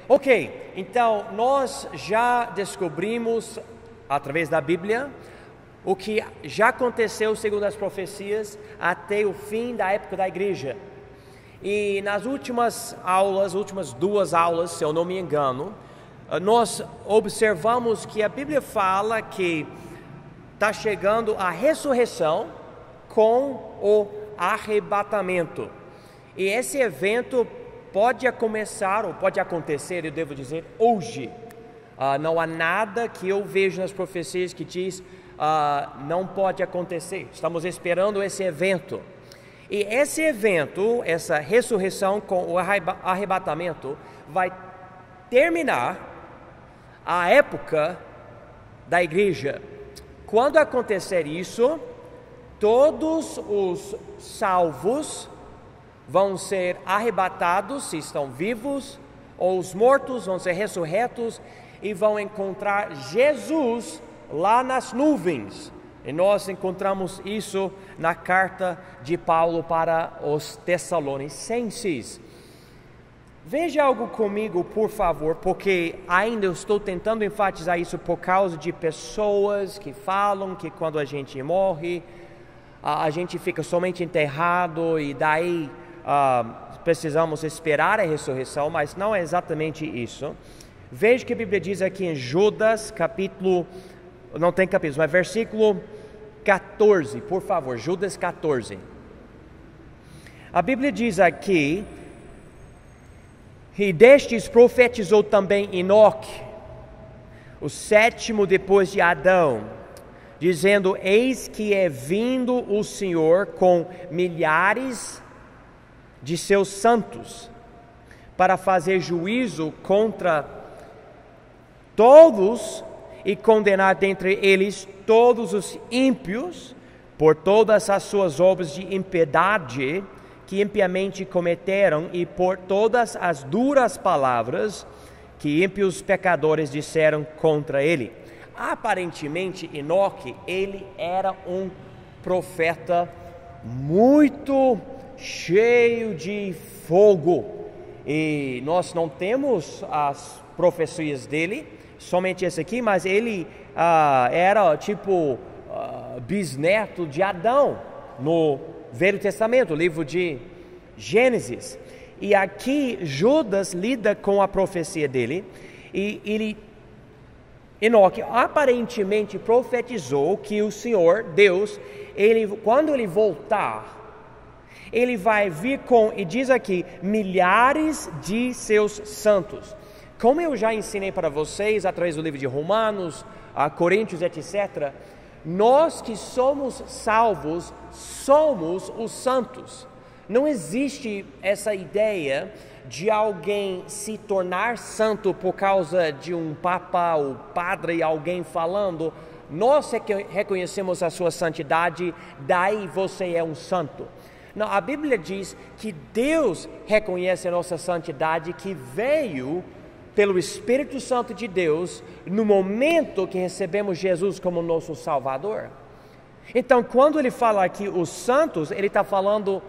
Ok, então nós já descobrimos, através da Bíblia, o que já aconteceu segundo as profecias até o fim da época da igreja. E nas últimas duas aulas, se eu não me engano, nós observamos que a Bíblia fala que está chegando a ressurreição com o arrebatamento. E esse evento pode começar, ou pode acontecer, eu devo dizer, hoje. Não há nada que eu vejo nas profecias que diz não pode acontecer. Estamos esperando esse evento. E esse evento, essa ressurreição com o arrebatamento, vai terminar a época da igreja. Quando acontecer isso, todos os salvos vão ser arrebatados, se estão vivos, ou os mortos vão ser ressurretos e vão encontrar Jesus lá nas nuvens. E nós encontramos isso na carta de Paulo para os Tessalonicenses. Veja algo comigo, por favor, porque ainda eu estou tentando enfatizar isso por causa de pessoas que falam que quando a gente morre, a gente fica somente enterrado e daí precisamos esperar a ressurreição, mas não é exatamente isso. Veja que a Bíblia diz aqui em Judas, versículo 14, por favor, Judas 14. A Bíblia diz aqui: e destes profetizou também Enoque, o sétimo depois de Adão, dizendo: eis que é vindo o Senhor com milhares de seus santos, para fazer juízo contra todos e condenar dentre eles todos os ímpios por todas as suas obras de impiedade que impiamente cometeram e por todas as duras palavras que ímpios pecadores disseram contra ele. Aparentemente, Enoque, ele era um profeta muito cheio de fogo, e nós não temos as profecias dele, somente esse aqui, mas ele era bisneto de Adão no Velho Testamento, o livro de Gênesis. E aqui Judas lida com a profecia dele, e Enoque aparentemente profetizou que o Senhor, Deus, quando ele voltar, ele vai vir com, e diz aqui, milhares de seus santos. Como eu já ensinei para vocês, através do livro de Romanos, Coríntios, etc., nós que somos salvos, somos os santos. Não existe essa ideia de alguém se tornar santo por causa de um papa ou padre, alguém falando: nós reconhecemos a sua santidade, daí você é um santo. Não, a Bíblia diz que Deus reconhece a nossa santidade, que veio pelo Espírito Santo de Deus no momento que recebemos Jesus como nosso Salvador. Então, quando ele fala aqui os santos, ele está falando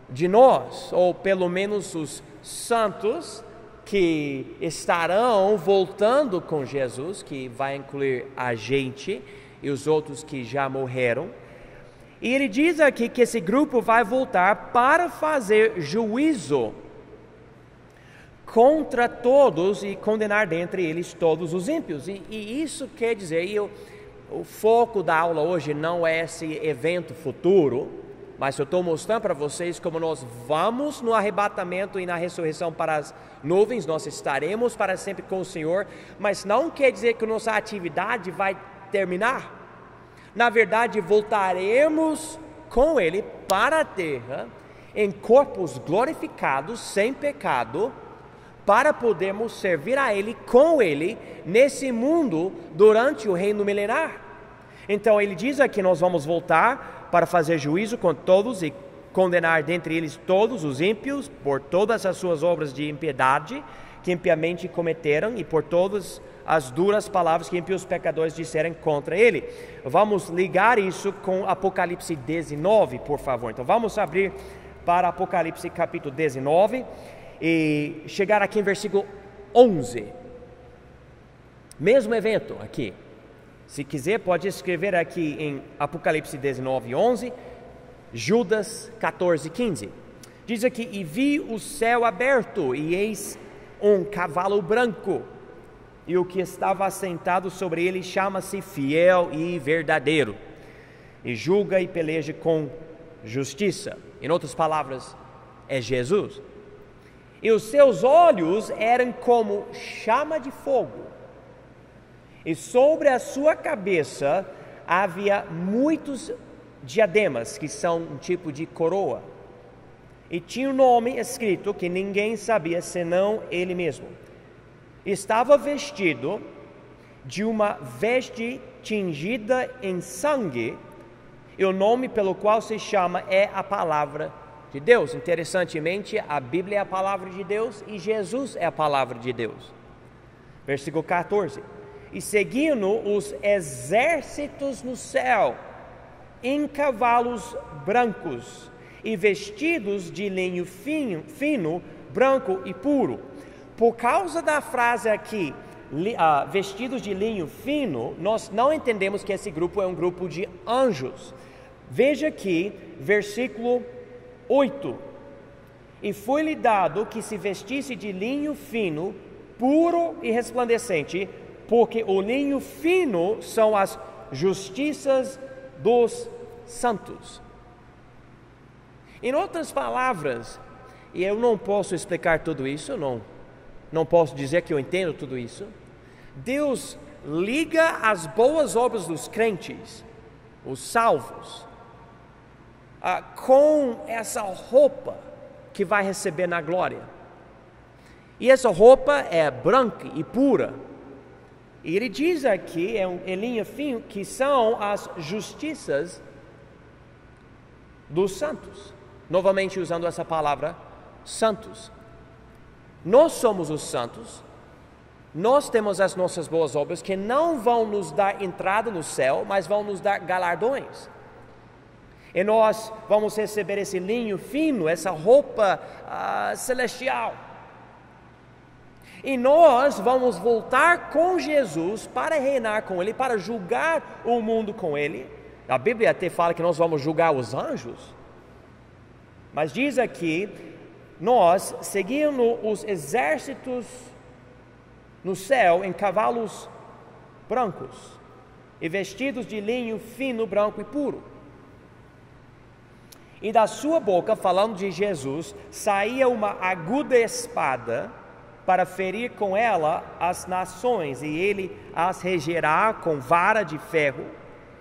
de nós, ou pelo menos os santos que estarão voltando com Jesus, que vai incluir a gente e os outros que já morreram. E ele diz aqui que esse grupo vai voltar para fazer juízo contra todos e condenar dentre eles todos os ímpios. E isso quer dizer, o foco da aula hoje não é esse evento futuro, mas eu estou mostrando para vocês como nós vamos no arrebatamento e na ressurreição para as nuvens, nós estaremos para sempre com o Senhor, mas não quer dizer que nossa atividade vai terminar. Na verdade, voltaremos com Ele para a terra, em corpos glorificados, sem pecado, para podermos servir a Ele, com Ele, nesse mundo, durante o reino milenar. Então, ele diz aqui, nós vamos voltar para fazer juízo com todos e condenar dentre eles todos os ímpios, por todas as suas obras de impiedade, que impiamente cometeram, e por todas as duras palavras que ímpios pecadores disseram contra ele. Vamos ligar isso com Apocalipse 19, por favor. Então vamos abrir para Apocalipse capítulo 19 e chegar aqui em versículo 11. Mesmo evento aqui. Se quiser, pode escrever aqui em Apocalipse 19, 11, Judas 14, 15. Diz aqui: e vi o céu aberto, e eis um cavalo branco, e o que estava assentado sobre ele chama-se Fiel e Verdadeiro, e julga e peleja com justiça. Em outras palavras, é Jesus. E os seus olhos eram como chama de fogo, e sobre a sua cabeça havia muitos diademas, que são um tipo de coroa, e tinha um nome escrito que ninguém sabia senão ele mesmo. Estava vestido de uma veste tingida em sangue, e o nome pelo qual se chama é a Palavra de Deus. Interessantemente, a Bíblia é a Palavra de Deus e Jesus é a Palavra de Deus. Versículo 14: e seguindo os exércitos no céu, em cavalos brancos, e vestidos de linho fino, branco e puro. Por causa da frase aqui, vestidos de linho fino, nós não entendemos que esse grupo é um grupo de anjos. Veja aqui, versículo 8: e foi-lhe dado que se vestisse de linho fino, puro e resplandecente, porque o linho fino são as justiças dos santos. Em outras palavras, e eu não posso explicar tudo isso, não posso dizer que eu entendo tudo isso, Deus liga as boas obras dos crentes, os salvos, com essa roupa que vai receber na glória. E essa roupa é branca e pura. E ele diz aqui, em linha fina, que são as justiças dos santos. Novamente usando essa palavra, santos. Nós somos os santos. Nós temos as nossas boas obras que não vão nos dar entrada no céu, mas vão nos dar galardões. E nós vamos receber esse linho fino, essa roupa celestial. E nós vamos voltar com Jesus para reinar com Ele, para julgar o mundo com Ele. A Bíblia até fala que nós vamos julgar os anjos. Mas diz aqui, nós seguindo os exércitos no céu em cavalos brancos e vestidos de linho fino, branco e puro. E da sua boca, falando de Jesus, saía uma aguda espada para ferir com ela as nações, e ele as regerá com vara de ferro.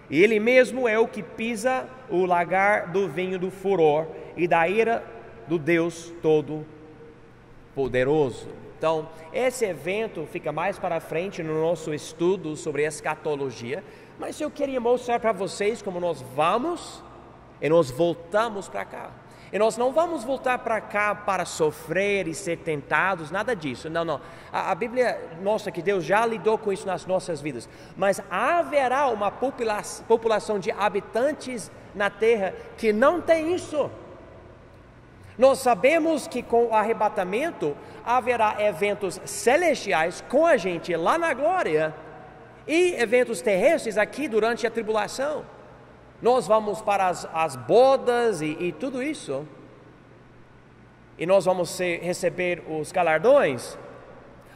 E ele mesmo é o que pisa o lagar do vinho do furor e da ira do Deus Todo-Poderoso. Então, esse evento fica mais para frente no nosso estudo sobre escatologia, mas eu queria mostrar para vocês como nós vamos e nós voltamos para cá. E nós não vamos voltar para cá para sofrer e ser tentados, nada disso. Não. A Bíblia mostra que Deus já lidou com isso nas nossas vidas. Mas haverá uma população de habitantes na terra que não tem isso. Nós sabemos que com o arrebatamento haverá eventos celestiais com a gente lá na glória e eventos terrestres aqui durante a tribulação. Nós vamos para as bodas e tudo isso. E nós vamos receber os galardões.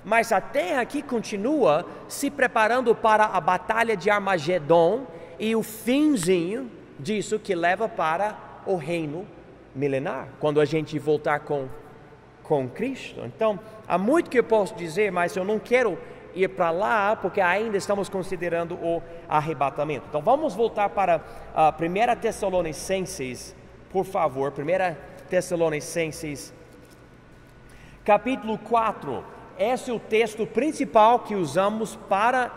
Mas a terra aqui continua se preparando para a batalha de Armagedon e o finzinho disso que leva para o reino milenar, quando a gente voltar com Cristo. Então, há muito que eu posso dizer, mas eu não quero ir para lá, porque ainda estamos considerando o arrebatamento. Então vamos voltar para 1 Tessalonicenses, por favor, 1 Tessalonicenses, capítulo 4, esse é o texto principal que usamos para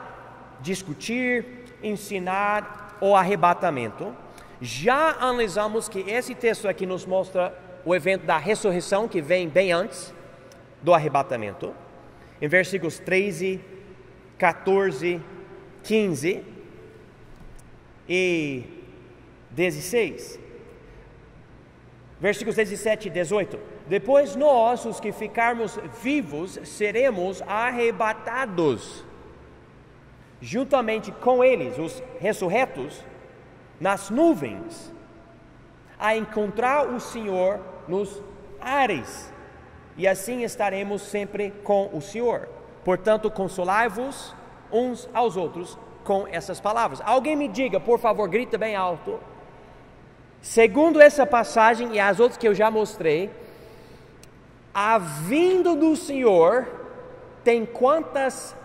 discutir, ensinar o arrebatamento. Já analisamos que esse texto aqui nos mostra o evento da ressurreição, que vem bem antes do arrebatamento. Em versículos 13, 14, 15 e 16. Versículos 17 e 18. Depois nós, os que ficarmos vivos, seremos arrebatados, juntamente com eles, os ressurretos, nas nuvens, a encontrar o Senhor nos ares, e assim estaremos sempre com o Senhor. Portanto, consolai-vos uns aos outros com essas palavras. Alguém me diga, por favor, grita bem alto. Segundo essa passagem e as outras que eu já mostrei, a vinda do Senhor tem quantas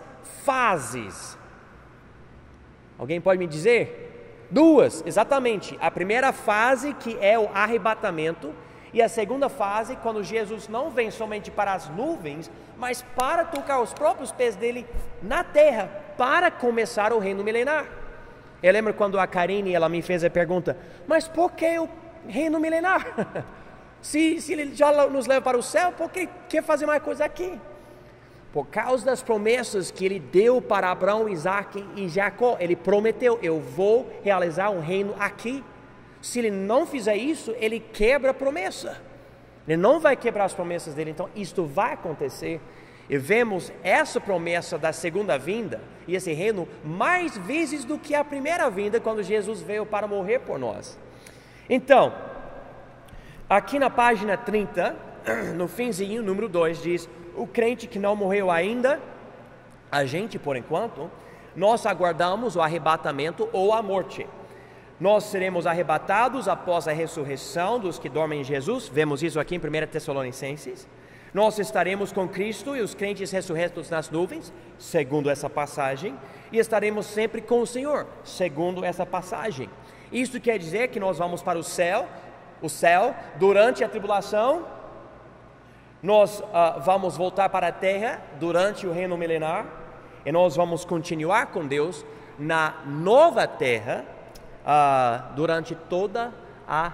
fases? Alguém pode me dizer? 2, exatamente. A primeira fase, que é o arrebatamento, e a segunda fase, quando Jesus não vem somente para as nuvens, mas para tocar os próprios pés dele na terra, para começar o reino milenar. Eu lembro quando a Karine, ela me fez a pergunta, mas por que o reino milenar? se ele já nos leva para o céu, por que quer fazer mais coisa aqui? Por causa das promessas que ele deu para Abraão, Isaac e Jacó. Ele prometeu, eu vou realizar um reino aqui. Se ele não fizer isso, ele quebra a promessa. Ele não vai quebrar as promessas dele, então isto vai acontecer. E vemos essa promessa da segunda vinda e esse reino mais vezes do que a primeira vinda, quando Jesus veio para morrer por nós. Então, aqui na página 30, no finzinho, número 2, diz: o crente que não morreu ainda, a gente por enquanto, nós aguardamos o arrebatamento ou a morte. Nós seremos arrebatados após a ressurreição dos que dormem em Jesus. Vemos isso aqui em 1 Tessalonicenses. Nós estaremos com Cristo e os crentes ressurretos nas nuvens, segundo essa passagem, e estaremos sempre com o Senhor, segundo essa passagem. Isso quer dizer que nós vamos para o céu durante a tribulação, nós vamos voltar para a terra durante o reino milenar, e nós vamos continuar com Deus na nova terra durante toda a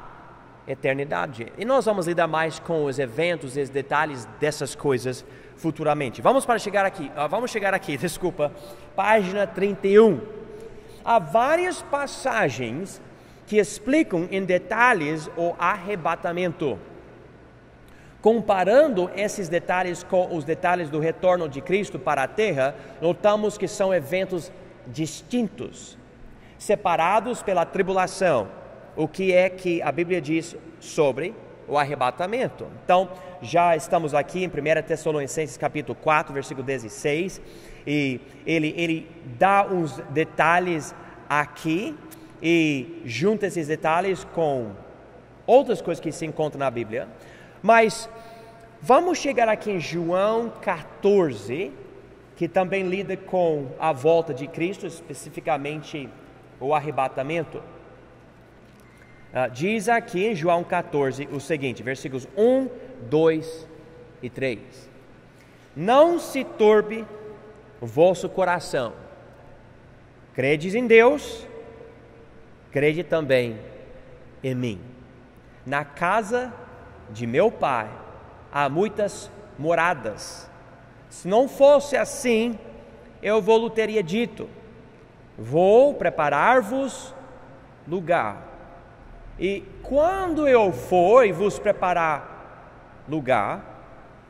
eternidade. E nós vamos lidar mais com os eventos e os detalhes dessas coisas futuramente. Vamos chegar aqui, página 31. Há várias passagens que explicam em detalhes o arrebatamento. Comparando esses detalhes com os detalhes do retorno de Cristo para a terra, notamos que são eventos distintos, separados pela tribulação. O que é que a Bíblia diz sobre o arrebatamento? Então, já estamos aqui em 1 Tessalonicenses capítulo 4, versículo 16, e ele dá uns detalhes aqui, e junta esses detalhes com outras coisas que se encontram na Bíblia. Mas vamos chegar aqui em João 14, que também lida com a volta de Cristo, especificamente o arrebatamento. Diz aqui em João 14 o seguinte, versículos 1, 2 e 3. Não se turbe o vosso coração. Credes em Deus, crede também em mim. Na casa de meu Pai há muitas moradas. Se não fosse assim, eu vou-lhe teria dito: vou preparar-vos lugar. E quando eu for e vos preparar lugar,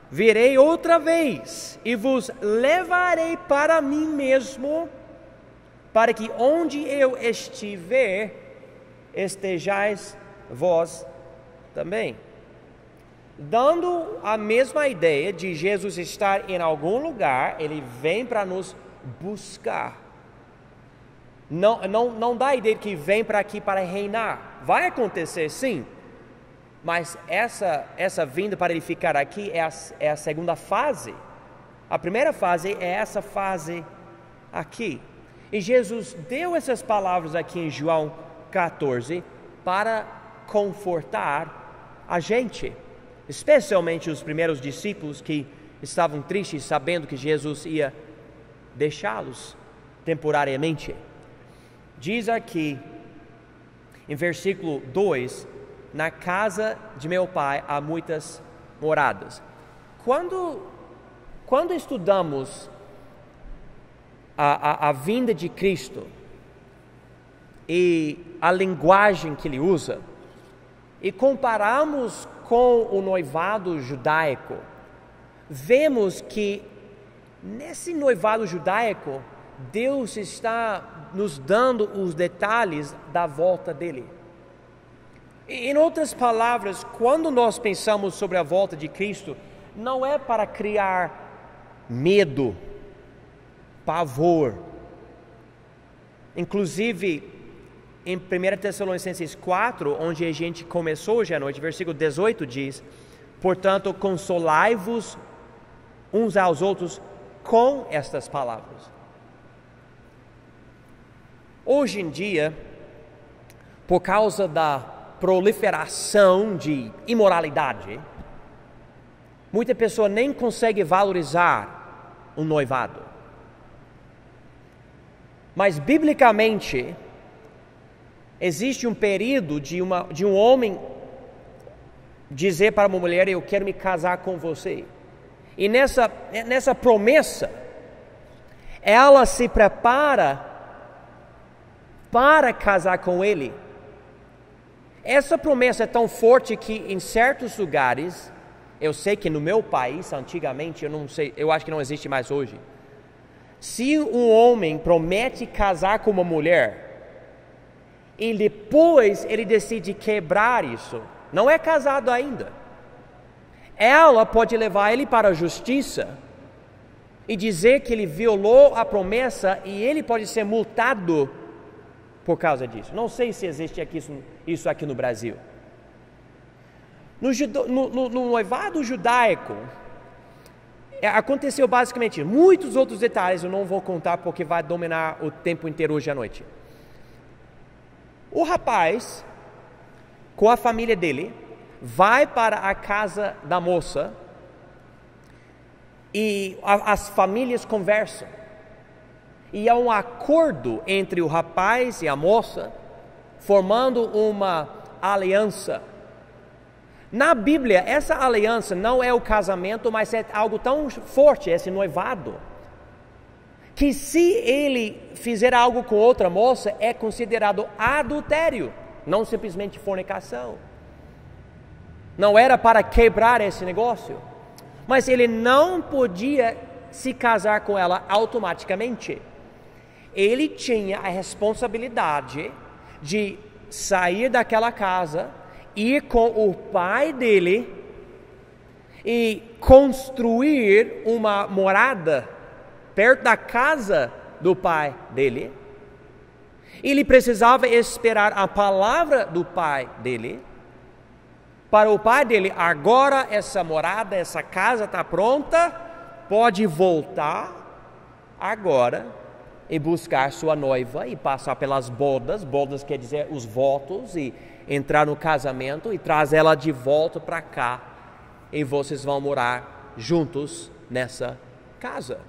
virei outra vez e vos levarei para mim mesmo, para que onde eu estiver, estejais vós também. Dando a mesma ideia de Jesus estar em algum lugar, ele vem para nos buscar. Não dá a ideia de que vem para aqui para reinar. Vai acontecer sim, mas essa vinda para ele ficar aqui é a segunda fase. A primeira fase é essa fase aqui. E Jesus deu essas palavras aqui em João 14 para confortar a gente, especialmente os primeiros discípulos que estavam tristes sabendo que Jesus ia deixá-los temporariamente. Diz aqui em versículo 2: na casa de meu Pai há muitas moradas. Quando estudamos a vinda de Cristo e a linguagem que ele usa, e comparamos com o noivado judaico, vemos que nesse noivado judaico, Deus está nos dando os detalhes da volta dele. Em outras palavras, quando nós pensamos sobre a volta de Cristo, não é para criar medo, pavor. Inclusive, em 1 Tessalonicenses 4, onde a gente começou hoje à noite, versículo 18 diz: portanto, consolai-vos uns aos outros com estas palavras. Hoje em dia, por causa da proliferação de imoralidade, muita pessoa nem consegue valorizar um noivado. Mas, biblicamente, existe um período de um homem dizer para uma mulher: eu quero me casar com você. E nessa promessa, ela se prepara para casar com ele. Essa promessa é tão forte que em certos lugares, eu sei que no meu país, antigamente, eu não sei, eu acho que não existe mais hoje. Se um homem promete casar com uma mulher e depois ele decide quebrar isso, não é casado ainda, ela pode levar ele para a justiça e dizer que ele violou a promessa, e ele pode ser multado por causa disso. Não sei se existe isso aqui no Brasil. No noivado judaico, aconteceu basicamente muitos outros detalhes, eu não vou contar porque vai dominar o tempo inteiro hoje à noite. O rapaz, com a família dele, vai para a casa da moça e as famílias conversam. E há um acordo entre o rapaz e a moça, formando uma aliança. Na Bíblia, essa aliança não é o casamento, mas é algo tão forte, esse noivado, que se ele fizer algo com outra moça, é considerado adultério, não simplesmente fornicação. Não era para quebrar esse negócio, mas ele não podia se casar com ela automaticamente. Ele tinha a responsabilidade de sair daquela casa, ir com o pai dele e construir uma morada perto da casa do pai dele. Ele precisava esperar a palavra do pai dele, para o pai dele: agora essa morada, essa casa está pronta, pode voltar agora e buscar sua noiva e passar pelas bodas. Bodas quer dizer os votos, e entrar no casamento e trazer ela de volta para cá, e vocês vão morar juntos nessa casa.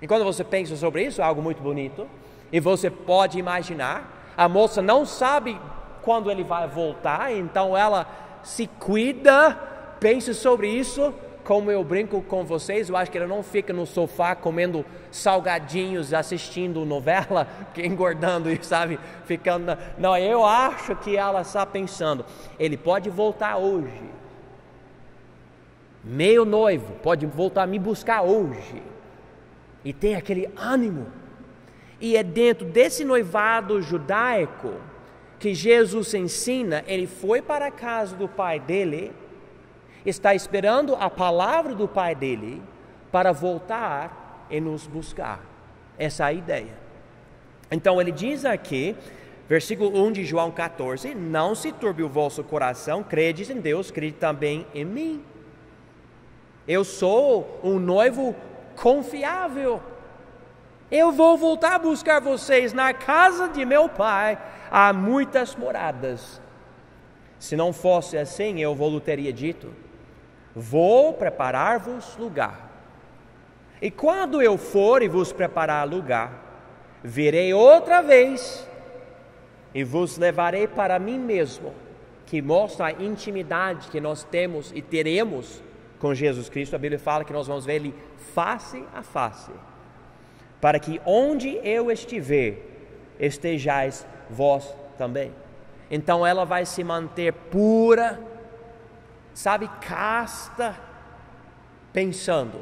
E quando você pensa sobre isso, é algo muito bonito, e você pode imaginar, a moça não sabe quando ele vai voltar, então ela se cuida, pensa sobre isso. Como eu brinco com vocês, eu acho que ela não fica no sofá comendo salgadinhos, assistindo novela, engordando, sabe, ficando. Não, eu acho que ela está pensando: ele pode voltar hoje, meio noivo, pode voltar a me buscar hoje, e tem aquele ânimo. E é dentro desse noivado judaico que Jesus ensina. Ele foi para a casa do pai dele, está esperando a palavra do pai dele para voltar e nos buscar. Essa é a ideia. Então ele diz aqui, versículo 1 de João 14: não se turbe o vosso coração, credes em Deus, crede também em mim. Eu sou um noivo confiável. Eu vou voltar a buscar vocês. Na casa de meu pai há muitas moradas. Se não fosse assim, eu vos teria dito: vou preparar-vos lugar. E quando eu for e vos preparar lugar, virei outra vez e vos levarei para mim mesmo, que mostra a intimidade que nós temos e teremos com Jesus Cristo. A Bíblia fala que nós vamos ver Ele face a face, para que onde eu estiver, estejais vós também. Então ela vai se manter pura, sabe, casta, pensando: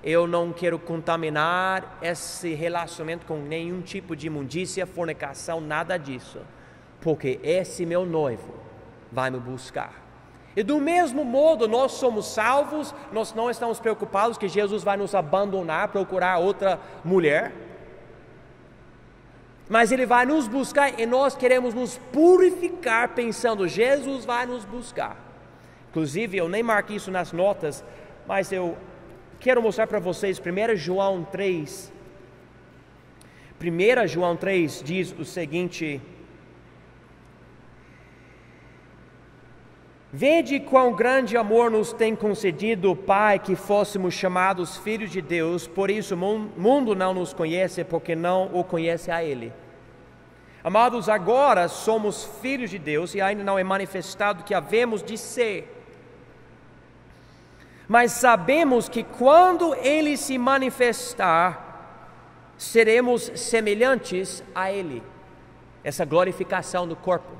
eu não quero contaminar esse relacionamento com nenhum tipo de imundícia, fornicação, nada disso, porque esse meu noivo vai me buscar. E do mesmo modo, nós somos salvos, nós não estamos preocupados que Jesus vai nos abandonar, procurar outra mulher, mas Ele vai nos buscar e nós queremos nos purificar pensando: Jesus vai nos buscar. Inclusive, eu nem marquei isso nas notas, mas eu quero mostrar para vocês 1 João 3. 1 João 3 diz o seguinte: vede quão grande amor nos tem concedido o Pai, que fôssemos chamados filhos de Deus, por isso o mundo não nos conhece, porque não o conhece a Ele. Amados, agora somos filhos de Deus e ainda não é manifestado o que havemos de ser. Mas sabemos que quando Ele se manifestar, seremos semelhantes a Ele. Essa glorificação do corpo.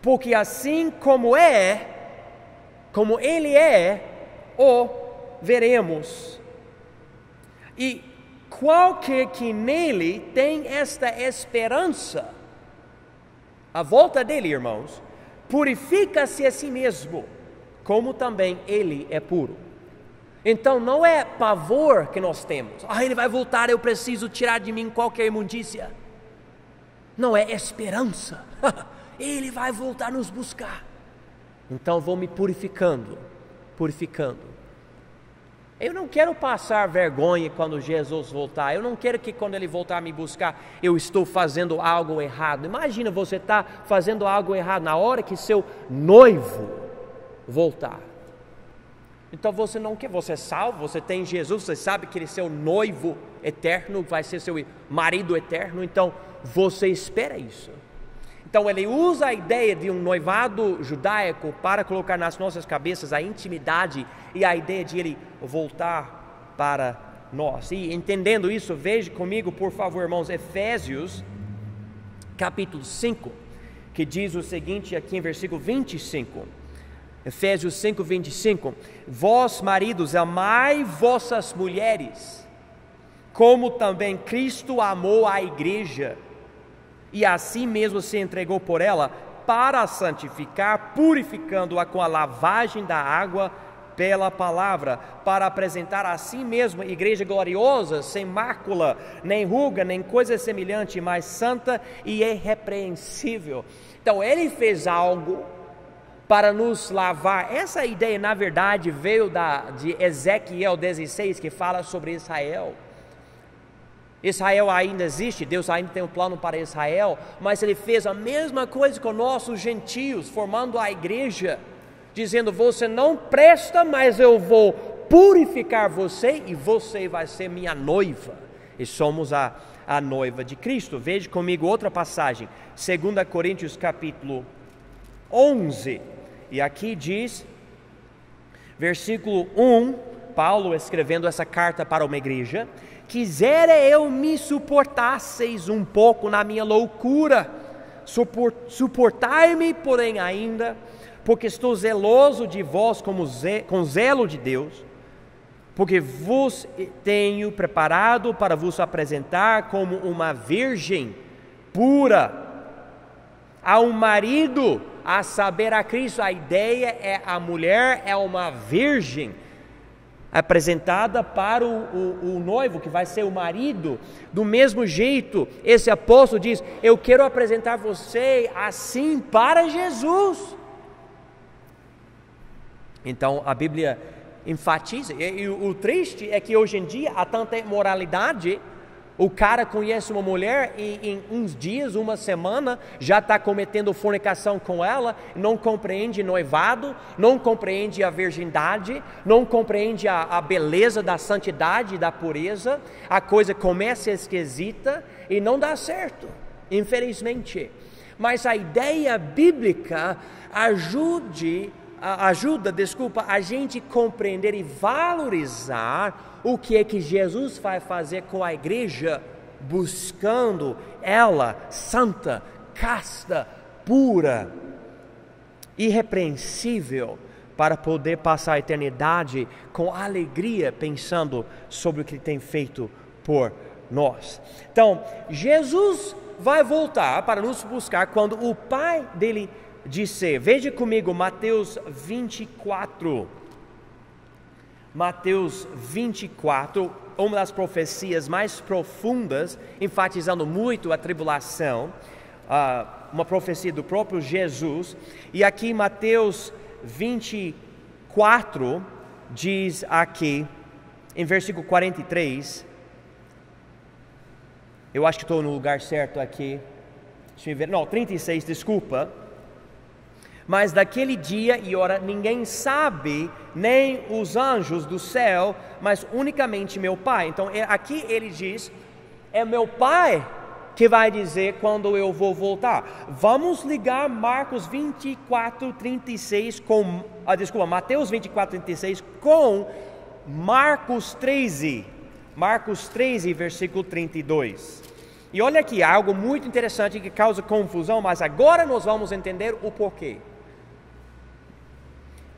Porque assim como Ele é, o veremos. E qualquer que nele tem esta esperança, a volta dele, irmãos, purifica-se a si mesmo, como também ele é puro. Então não é pavor que nós temos: ele vai voltar, eu preciso tirar de mim qualquer imundícia. Não, é esperança. Ele vai voltar nos buscar. Então vou me purificando. Eu não quero passar vergonha quando Jesus voltar. Eu não quero que quando Ele voltar me buscar, eu estou fazendo algo errado. Imagina você está fazendo algo errado na hora que seu noivo voltar. Então você não quer, você é salvo, você tem Jesus, você sabe que Ele é seu noivo eterno, vai ser seu marido eterno, então você espera isso. Então ele usa a ideia de um noivado judaico para colocar nas nossas cabeças a intimidade e a ideia de Ele voltar para nós. E entendendo isso, veja comigo, por favor, irmãos, Efésios capítulo 5, que diz o seguinte aqui em versículo 25. Efésios 5, 25. Vós, maridos, amai vossas mulheres, como também Cristo amou a igreja, e assim mesmo se entregou por ela, para a santificar, purificando-a com a lavagem da água pela palavra, para apresentar a si mesmo igreja gloriosa, sem mácula, nem ruga, nem coisa semelhante, mas santa e irrepreensível. Então Ele fez algo para nos lavar. Essa ideia, na verdade, veio de Ezequiel 16, que fala sobre Israel. Israel ainda existe, Deus ainda tem um plano para Israel, mas Ele fez a mesma coisa com nossos gentios, formando a igreja, dizendo: você não presta, mas eu vou purificar você e você vai ser minha noiva. E somos a noiva de Cristo. Veja comigo outra passagem, 2 Coríntios capítulo 11, e aqui diz, versículo 1, Paulo escrevendo essa carta para uma igreja: quisera eu me suportasseis um pouco na minha loucura, suportai-me, porém ainda, porque estou zeloso de vós com zelo de Deus, porque vos tenho preparado para vos apresentar como uma virgem pura a um marido, a saber, a Cristo. A ideia é a mulher é uma virgem apresentada para o noivo, que vai ser o marido. Do mesmo jeito, esse apóstolo diz: eu quero apresentar você assim para Jesus. Então a Bíblia enfatiza, e o triste é que hoje em dia há tanta imoralidade. O cara conhece uma mulher e em uns dias, uma semana, já está cometendo fornicação com ela, não compreende noivado, não compreende a virgindade, não compreende a beleza da santidade, da pureza. A coisa começa esquisita e não dá certo, infelizmente. Mas a ideia bíblica ajuda a gente compreender e valorizar o que é que Jesus vai fazer com a igreja, buscando ela santa, casta, pura, irrepreensível, para poder passar a eternidade com alegria, pensando sobre o que Ele tem feito por nós. Então, Jesus vai voltar para nos buscar quando o Pai dele disser. Veja comigo Mateus 24. Mateus 24, uma das profecias mais profundas, enfatizando muito a tribulação, uma profecia do próprio Jesus. E aqui Mateus 24 diz aqui, em versículo 43, eu acho que estou no lugar certo aqui, deixa eu ver, não, 36, desculpa. Mas daquele dia e hora ninguém sabe, nem os anjos do céu, mas unicamente meu Pai. Então aqui ele diz, é meu Pai que vai dizer quando eu vou voltar. Vamos ligar Marcos 24, 36 com, Mateus 24, 36 com Marcos 13, versículo 32. E olha aqui, algo muito interessante que causa confusão, mas agora nós vamos entender o porquê.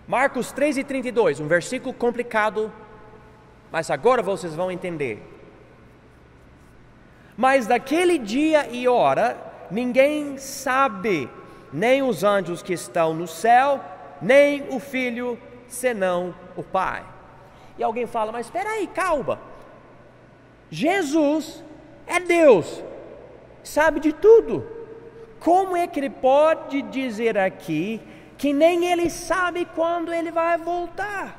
Marcos 13, 32, um versículo complicado, mas agora vocês vão entender. Mas daquele dia e hora, ninguém sabe, nem os anjos que estão no céu, nem o Filho, senão o Pai. E alguém fala, mas espera aí, calma. Jesus é Deus, sabe de tudo. Como é que Ele pode dizer aqui que nem Ele sabe quando Ele vai voltar?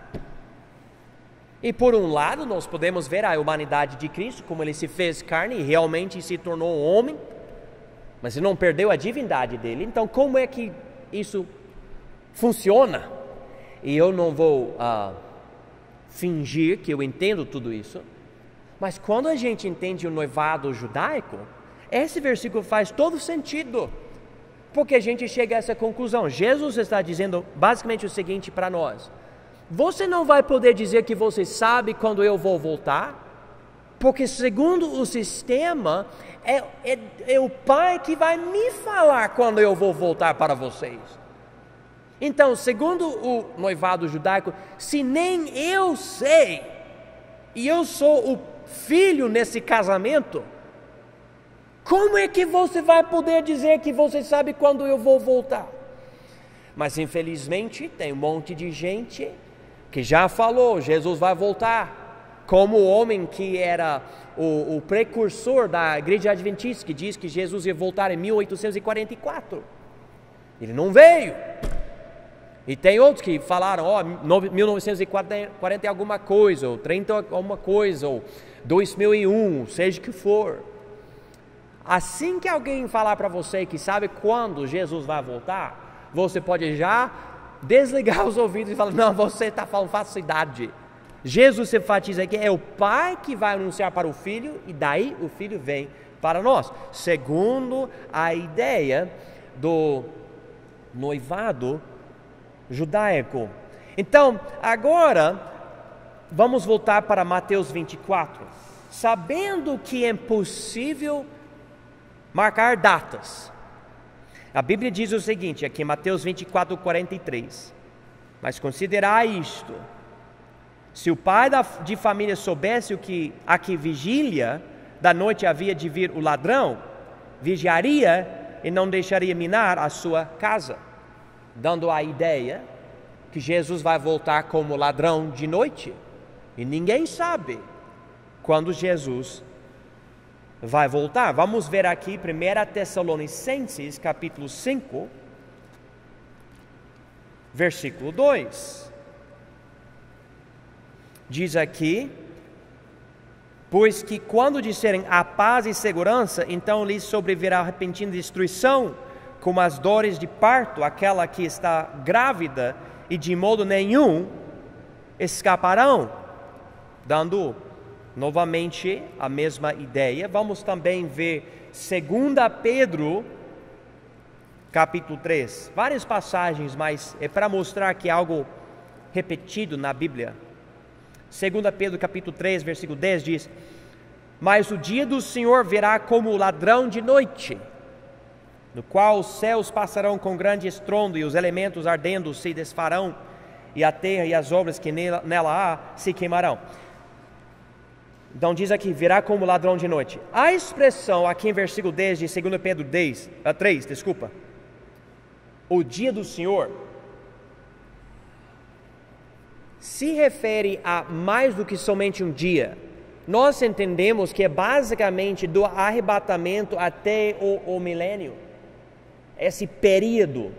E por um lado, nós podemos ver a humanidade de Cristo, como Ele se fez carne e realmente se tornou homem, mas Ele não perdeu a divindade dele. Então, como é que isso funciona? E eu não vou fingir que eu entendo tudo isso, mas quando a gente entende o noivado judaico, esse versículo faz todo sentido, porque a gente chega a essa conclusão. Jesus está dizendo basicamente o seguinte para nós: você não vai poder dizer que você sabe quando eu vou voltar, porque segundo o sistema, é o Pai que vai me falar quando eu vou voltar para vocês. Então, segundo o noivado judaico, se nem eu sei, e eu sou o filho nesse casamento, como é que você vai poder dizer que você sabe quando eu vou voltar? Mas infelizmente tem um monte de gente que já falou, Jesus vai voltar, como o homem que era o precursor da igreja adventista, que diz que Jesus ia voltar em 1844, ele não veio. E tem outros que falaram, 1940 alguma coisa, ou 30 alguma coisa, ou 2001, seja o que for. Assim que alguém falar para você que sabe quando Jesus vai voltar, você pode já desligar os ouvidos e falar, não, você está falando falsidade. Jesus se enfatiza aqui, é o Pai que vai anunciar para o Filho, e daí o Filho vem para nós, segundo a ideia do noivado judaico. Então, agora, vamos voltar para Mateus 24. Sabendo que é impossível marcar datas, a Bíblia diz o seguinte, aqui em Mateus 24, 43. Mas considerai isto: se o pai de família soubesse a que vigília da noite havia de vir o ladrão, vigiaria e não deixaria minar a sua casa, dando a ideia que Jesus vai voltar como ladrão de noite, e ninguém sabe quando Jesus vai voltar. Vamos ver aqui 1 Tessalonicenses capítulo 5, versículo 2. Diz aqui: pois que quando disserem a paz e segurança, então lhes sobrevirá repentina destruição, como as dores de parto, aquela que está grávida, e de modo nenhum escaparão. Dando novamente a mesma ideia. Vamos também ver 2 Pedro capítulo 3, várias passagens, mas é para mostrar que é algo repetido na Bíblia. 2 Pedro capítulo 3, versículo 10 diz: mas o dia do Senhor virá como ladrão de noite, no qual os céus passarão com grande estrondo e os elementos ardendo se desfarão, e a terra e as obras que nela há se queimarão. Então diz aqui, virá como ladrão de noite. A expressão aqui em versículo 10 de 2 Pedro 3, o dia do Senhor, se refere a mais do que somente um dia. Nós entendemos que é basicamente do arrebatamento até o milênio, esse período.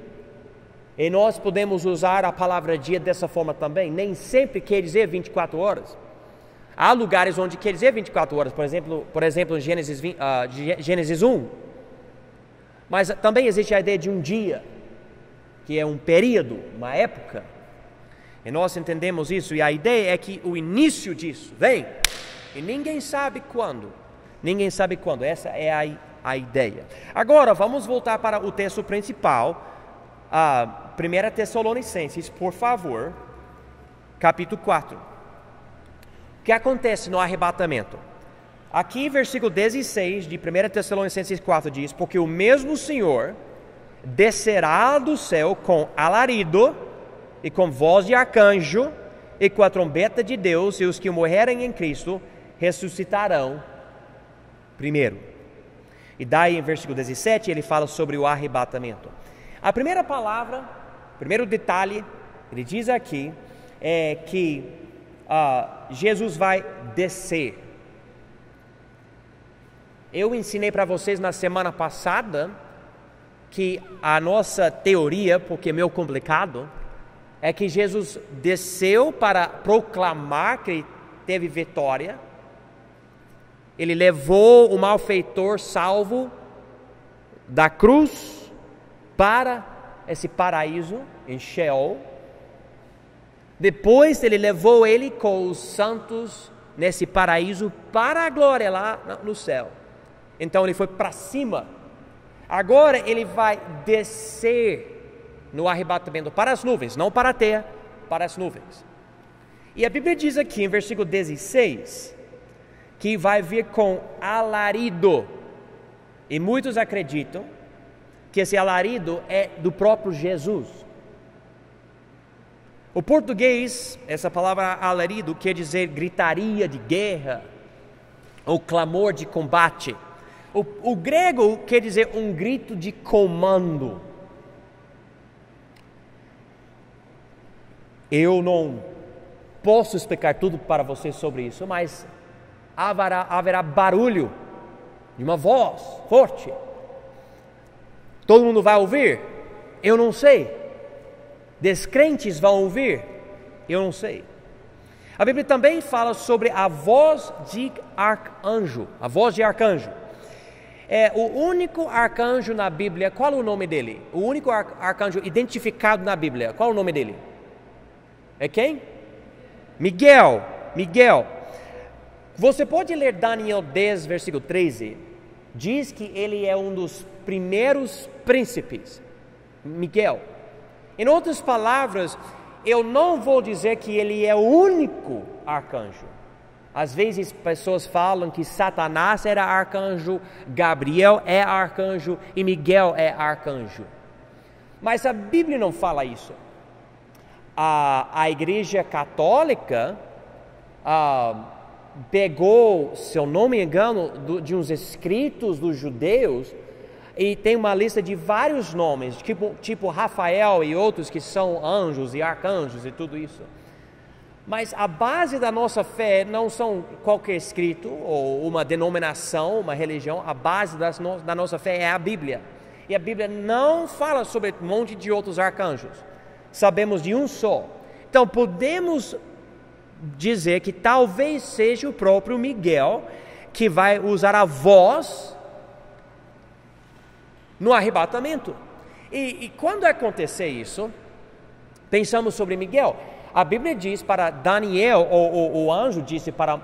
E nós podemos usar a palavra dia dessa forma também. Nem sempre quer dizer 24 horas. Há lugares onde quer dizer 24 horas, por exemplo em Gênesis 1. Mas também existe a ideia de um dia, que é um período, uma época. E nós entendemos isso, e a ideia é que o início disso vem, e ninguém sabe quando. Ninguém sabe quando, essa é a ideia. Agora, vamos voltar para o texto principal, a 1 Tessalonicenses, por favor, capítulo 4. O que acontece no arrebatamento? Aqui, versículo 16 de 1 Tessalonicenses 4 diz, porque o mesmo Senhor descerá do céu com alarido, e com voz de arcanjo, e com a trombeta de Deus, e os que morrerem em Cristo ressuscitarão primeiro. E daí em versículo 17 ele fala sobre o arrebatamento. A primeira palavra, primeiro detalhe, ele diz aqui, é que Jesus vai descer. Eu ensinei para vocês na semana passada que a nossa teoria, porque é meio complicado, é que Jesus desceu para proclamar que ele teve vitória. Ele levou o malfeitor salvo da cruz para esse paraíso em Sheol. Depois ele levou ele com os santos nesse paraíso para a glória lá no céu. Então ele foi para cima. Agora ele vai descer no arrebatamento para as nuvens, não para a terra, para as nuvens. E a Bíblia diz aqui em versículo 16 que vai vir com alarido. E muitos acreditam que esse alarido é do próprio Jesus. O português, essa palavra alarido quer dizer gritaria de guerra ou clamor de combate. O grego quer dizer um grito de comando. Eu não posso explicar tudo para vocês sobre isso, mas haverá barulho de uma voz forte. Todo mundo vai ouvir? Eu não sei. Descrentes vão ouvir? Eu não sei. A Bíblia também fala sobre a voz de arcanjo. A voz de arcanjo. É o único arcanjo na Bíblia. Qual é o nome dele? O único arcanjo identificado na Bíblia. Qual é o nome dele? É quem? Miguel. Miguel. Você pode ler Daniel 10, versículo 13. Diz que ele é um dos primeiros príncipes. Miguel. Em outras palavras, eu não vou dizer que ele é o único arcanjo. Às vezes pessoas falam que Satanás era arcanjo, Gabriel é arcanjo e Miguel é arcanjo. Mas a Bíblia não fala isso. A Igreja Católica pegou, se eu não me engano, de uns escritos dos judeus, e tem uma lista de vários nomes, tipo Rafael e outros que são anjos e arcanjos e tudo isso. Mas a base da nossa fé não são qualquer escrito ou uma denominação, uma religião. A base da nossa fé é a Bíblia. E a Bíblia não fala sobre um monte de outros arcanjos. Sabemos de um só. Então podemos dizer que talvez seja o próprio Miguel que vai usar a voz no arrebatamento. E quando acontecer isso, pensamos sobre Miguel. A Bíblia diz para Daniel, ou o anjo disse para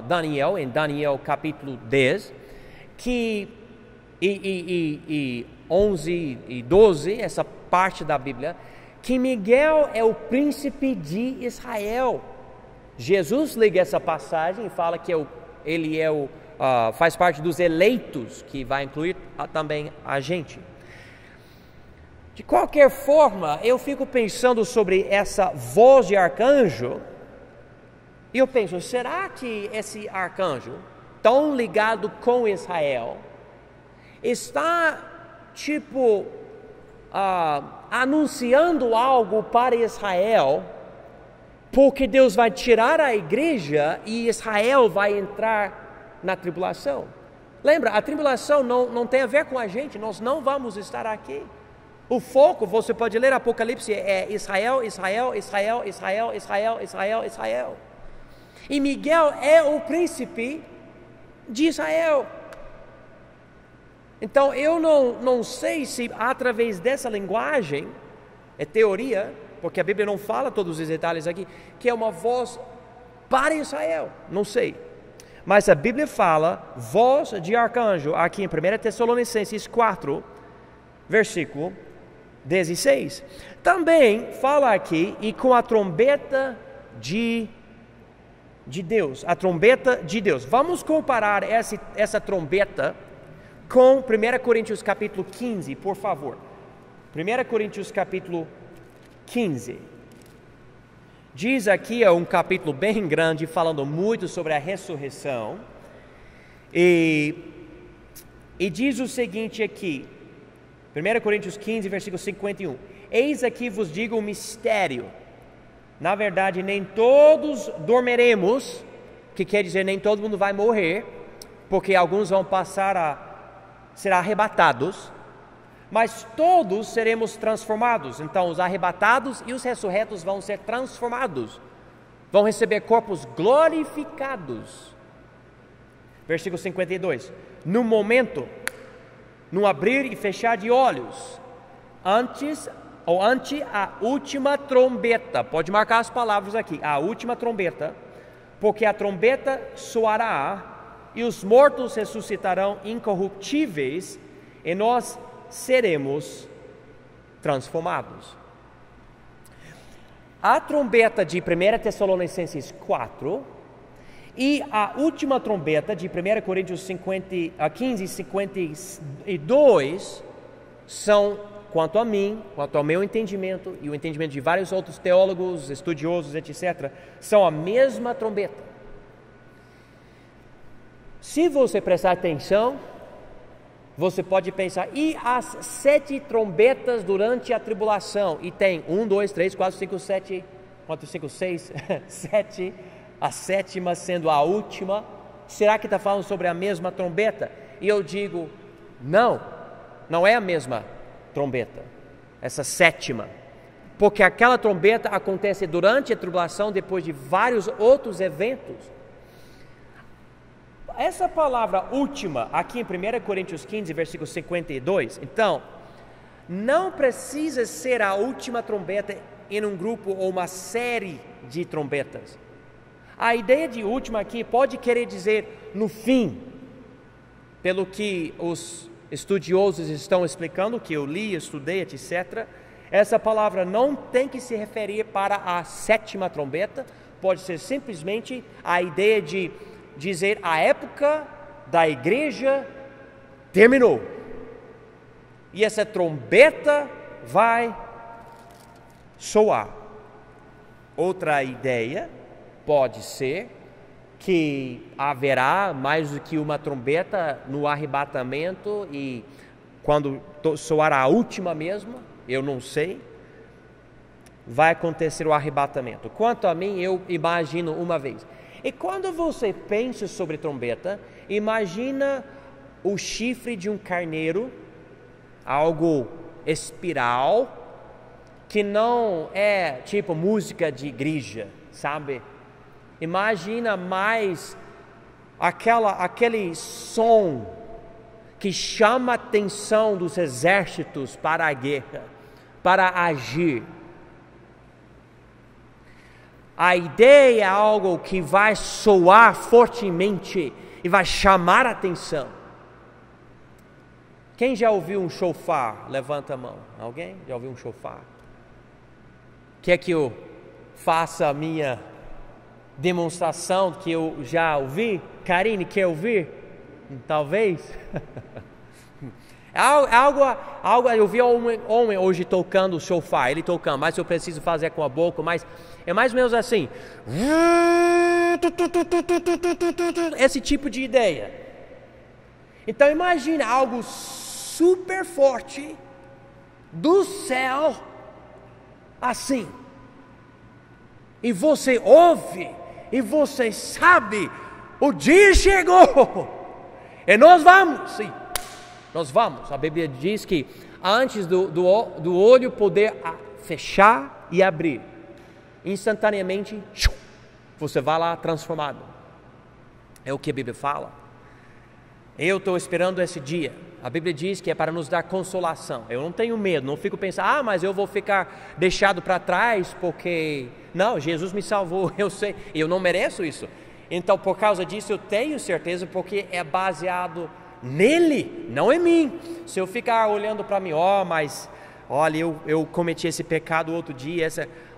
Daniel, em Daniel capítulo 10, que 11 e 12, essa parte da Bíblia, que Miguel é o príncipe de Israel. Jesus liga essa passagem e fala que ele é o faz parte dos eleitos, que vai incluir também a gente. De qualquer forma, eu fico pensando sobre essa voz de arcanjo, e eu penso, será que esse arcanjo, tão ligado com Israel, está anunciando algo para Israel, porque Deus vai tirar a igreja e Israel vai entrar na tribulação? Lembra, a tribulação não tem a ver com a gente, nós não vamos estar aqui. O foco, você pode ler Apocalipse, é Israel, Israel, Israel, Israel, Israel, Israel, Israel. E Miguel é o príncipe de Israel. Então eu não sei se através dessa linguagem, é teoria, porque a Bíblia não fala todos os detalhes aqui, que é uma voz para Israel, não sei. Mas a Bíblia fala voz de arcanjo aqui em 1 Tessalonicenses 4, versículo 16. Também fala aqui, e com a trombeta de Deus, a trombeta de Deus. Vamos comparar essa trombeta com 1 Coríntios capítulo 15, por favor. 1 Coríntios capítulo 15. Diz aqui, é um capítulo bem grande, falando muito sobre a ressurreição. E diz o seguinte aqui, 1 Coríntios 15, versículo 51. Eis aqui vos digo um mistério. Na verdade, nem todos dormiremos, que quer dizer nem todo mundo vai morrer, porque alguns vão ser arrebatados, mas todos seremos transformados. Então os arrebatados e os ressurretos vão ser transformados, vão receber corpos glorificados. Versículo 52. No momento, no abrir e fechar de olhos, ante a última trombeta, pode marcar as palavras aqui, a última trombeta, porque a trombeta soará e os mortos ressuscitarão incorruptíveis e nós seremos transformados. A trombeta de 1 Tessalonicenses 4 e a última trombeta de 1 Coríntios 15, 52 são, quanto a mim, quanto ao meu entendimento e o entendimento de vários outros teólogos, estudiosos, etc., são a mesma trombeta. Se você prestar atenção, você pode pensar, e as 7 trombetas durante a tribulação? E tem 1, 2, 3, 4, 5, 7, 4, 5, 6, 7, a 7ª sendo a última. Será que está falando sobre a mesma trombeta? E eu digo, não é a mesma trombeta, essa 7ª, porque aquela trombeta acontece durante a tribulação, depois de vários outros eventos. Essa palavra última, aqui em 1 Coríntios 15, versículo 52, então, não precisa ser a última trombeta em um grupo ou uma série de trombetas. A ideia de última aqui pode querer dizer no fim, pelo que os estudiosos estão explicando, que eu li, estudei, etc. Essa palavra não tem que se referir para a 7ª trombeta, pode ser simplesmente a ideia de dizer a época da igreja terminou e essa trombeta vai soar. Outra ideia pode ser que haverá mais do que uma trombeta no arrebatamento e quando soar a última mesmo, eu não sei, vai acontecer o arrebatamento. Quanto a mim, eu imagino uma vez. E quando você pensa sobre trombeta, imagina o chifre de um carneiro, algo espiral, que não é tipo música de igreja, sabe? Imagina mais aquele som que chama a atenção dos exércitos para a guerra, para agir. A ideia é algo que vai soar fortemente e vai chamar a atenção. Quem já ouviu um shofar? Levanta a mão. Alguém já ouviu um shofar? Quer que eu faça a minha demonstração que eu já ouvi? Karine, quer ouvir? talvez. Algo, eu vi um homem hoje tocando o shofar, ele tocando, mas eu preciso fazer com a boca, mas é mais ou menos assim. Esse tipo de ideia. Então imagina algo super forte do céu, assim. E você ouve, e você sabe, o dia chegou. E nós vamos, sim. Nós vamos. A Bíblia diz que antes do olho poder fechar e abrir, instantaneamente, você vai lá transformado. É o que a Bíblia fala. Eu estou esperando esse dia. A Bíblia diz que é para nos dar consolação. Eu não tenho medo, não fico pensando, mas eu vou ficar deixado para trás porque... Não, Jesus me salvou, eu sei, eu não mereço isso. Então, por causa disso, eu tenho certeza, porque é baseado nele, não em mim. Se eu ficar olhando para mim, mas olha, eu cometi esse pecado outro dia,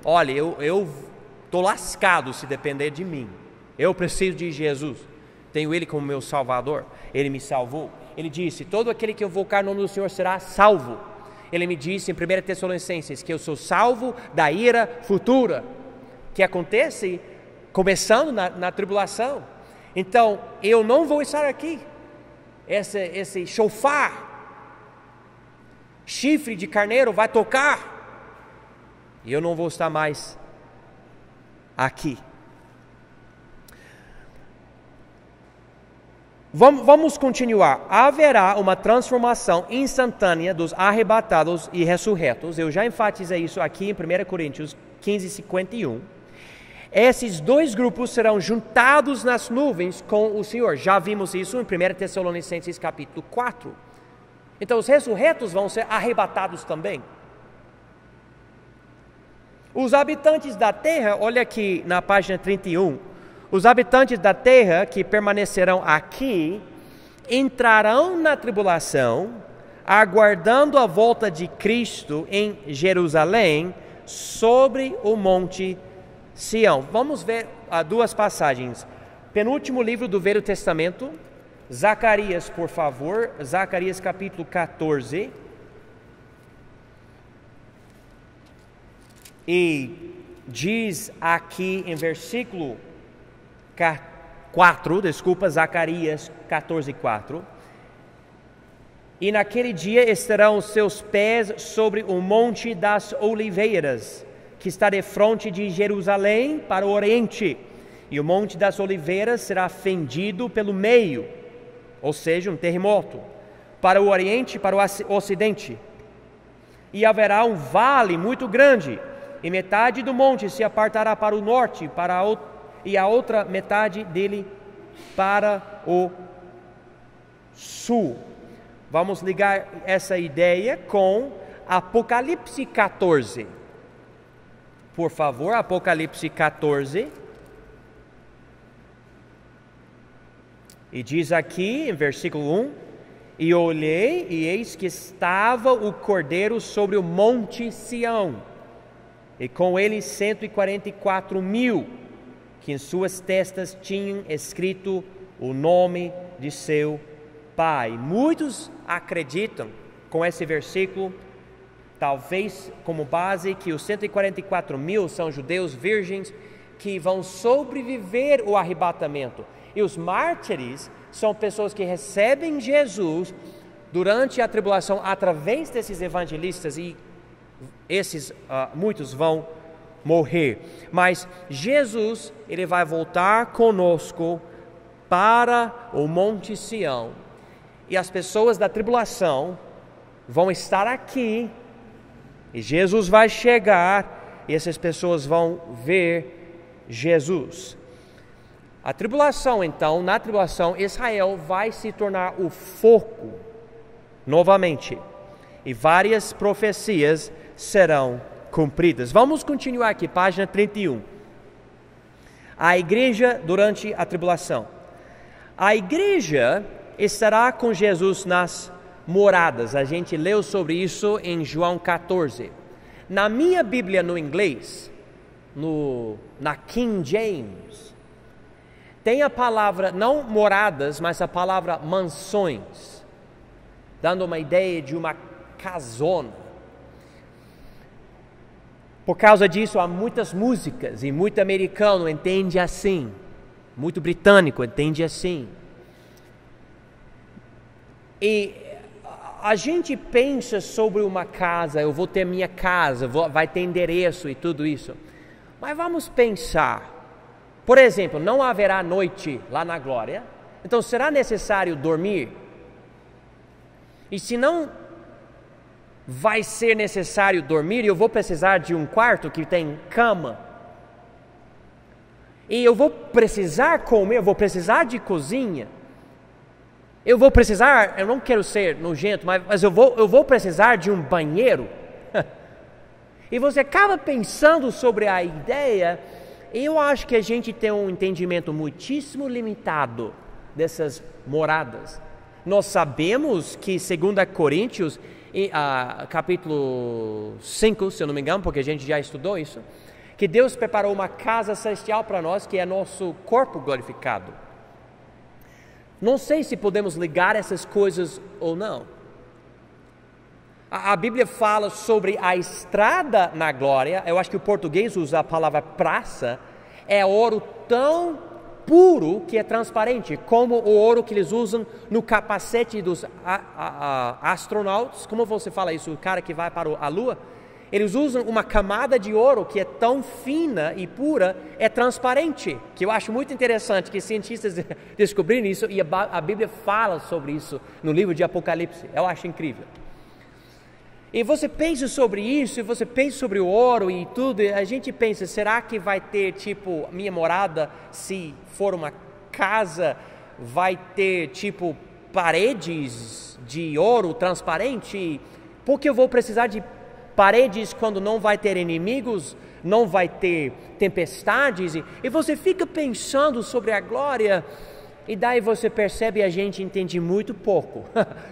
olha, eu estou lascado se depender de mim. Eu preciso de Jesus, tenho Ele como meu Salvador, Ele me salvou. Ele disse, todo aquele que invocar o nome do Senhor será salvo. Ele me disse em 1 Tessalonicenses que eu sou salvo da ira futura, que acontece começando na tribulação. Então, eu não vou estar aqui. Esse shofar, chifre de carneiro vai tocar, e eu não vou estar mais aqui. Vamos continuar. Haverá uma transformação instantânea dos arrebatados e ressurretos. Eu já enfatizei isso aqui em 1 Coríntios 15:51. Esses dois grupos serão juntados nas nuvens com o Senhor. Já vimos isso em 1 Tessalonicenses capítulo 4. Então os ressurretos vão ser arrebatados também. Os habitantes da terra, olha aqui na página 31, os habitantes da terra que permanecerão aqui entrarão na tribulação, aguardando a volta de Cristo em Jerusalém sobre o monte Sião. Vamos ver duas passagens. Penúltimo livro do Velho Testamento, Zacarias, por favor, Zacarias capítulo 14. E diz aqui em versículo 4, Zacarias 14:4. E naquele dia estarão os seus pés sobre o monte das oliveiras, que está defronte de Jerusalém para o oriente, e o monte das oliveiras será fendido pelo meio, ou seja, um terremoto, para o oriente e para o ocidente. E haverá um vale muito grande, e metade do monte se apartará para o norte, e a outra metade dele para o sul. Vamos ligar essa ideia com Apocalipse 14. Por favor, Apocalipse 14. E diz aqui, em versículo 1: E olhei, e eis que estava o Cordeiro sobre o monte Sião, e com ele 144.000, que em suas testas tinham escrito o nome de seu Pai. Muitos acreditam, com esse versículo, talvez como base, que os 144.000 são judeus virgens que vão sobreviver ao arrebatamento. E os mártires são pessoas que recebem Jesus durante a tribulação através desses evangelistas, e esses muitos vão morrer. Mas Jesus, ele vai voltar conosco para o Monte Sião, e as pessoas da tribulação vão estar aqui, e Jesus vai chegar, e essas pessoas vão ver Jesus. A tribulação, então, na tribulação, Israel vai se tornar o foco novamente, e várias profecias serão cumpridas. Vamos continuar aqui, página 31. A igreja durante a tribulação. A igreja estará com Jesus nas moradas. A gente leu sobre isso em João 14. Na minha Bíblia no inglês, na King James, tem a palavra, não moradas, mas a palavra mansões, dando uma ideia de uma casona. Por causa disso, há muitas músicas, e muito americano entende assim, muito britânico entende assim. E a gente pensa sobre uma casa, eu vou ter minha casa, vai ter endereço e tudo isso. Mas vamos pensar, por exemplo, não haverá noite lá na glória, então será necessário dormir? E se não vai ser necessário dormir, eu vou precisar de um quarto que tem cama. E eu vou precisar comer, eu vou precisar de cozinha. Eu vou precisar, eu não quero ser nojento, mas eu vou precisar de um banheiro. E você acaba pensando sobre a ideia, e eu acho que a gente tem um entendimento muitíssimo limitado dessas moradas. Nós sabemos que 2 Coríntios, capítulo 5, se eu não me engano, porque a gente já estudou isso, que Deus preparou uma casa celestial para nós, que é nosso corpo glorificado. Não sei se podemos ligar essas coisas ou não. A Bíblia fala sobre a estrada na glória. Eu acho que o português usa a palavra praça. É ouro tão puro que é transparente, como o ouro que eles usam no capacete dos astronautas. Como você fala isso? O cara que vai para a Lua? Eles usam uma camada de ouro que é tão fina e pura, é transparente, que eu acho muito interessante que cientistas descobriram isso, e a Bíblia fala sobre isso no livro de Apocalipse. Eu acho incrível. E você pensa sobre isso, e você pensa sobre o ouro e tudo, e a gente pensa, será que vai ter, tipo, minha morada, se for uma casa, vai ter, tipo, paredes de ouro transparente? Porque eu vou precisar de paredes quando não vai ter inimigos, não vai ter tempestades, e você fica pensando sobre a glória, e daí você percebe a gente entende muito pouco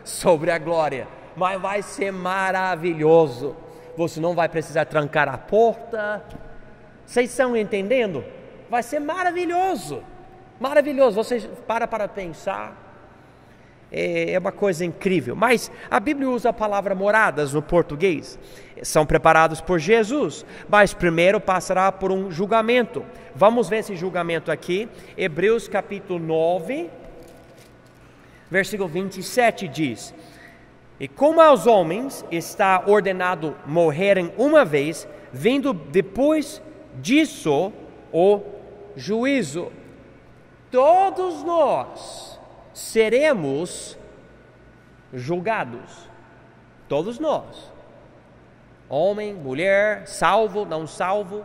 sobre a glória, mas vai ser maravilhoso. Você não vai precisar trancar a porta. Vocês estão entendendo? Vai ser maravilhoso, maravilhoso. Você para pensar. É uma coisa incrível. Mas a Bíblia usa a palavra moradas no português. São preparados por Jesus, mas primeiro passará por um julgamento. Vamos ver esse julgamento aqui. Hebreus capítulo 9, versículo 27 diz: E como aos homens está ordenado morrerem uma vez, vindo depois disso o juízo, todos nós seremos julgados. Todos nós. Homem, mulher, salvo, não salvo,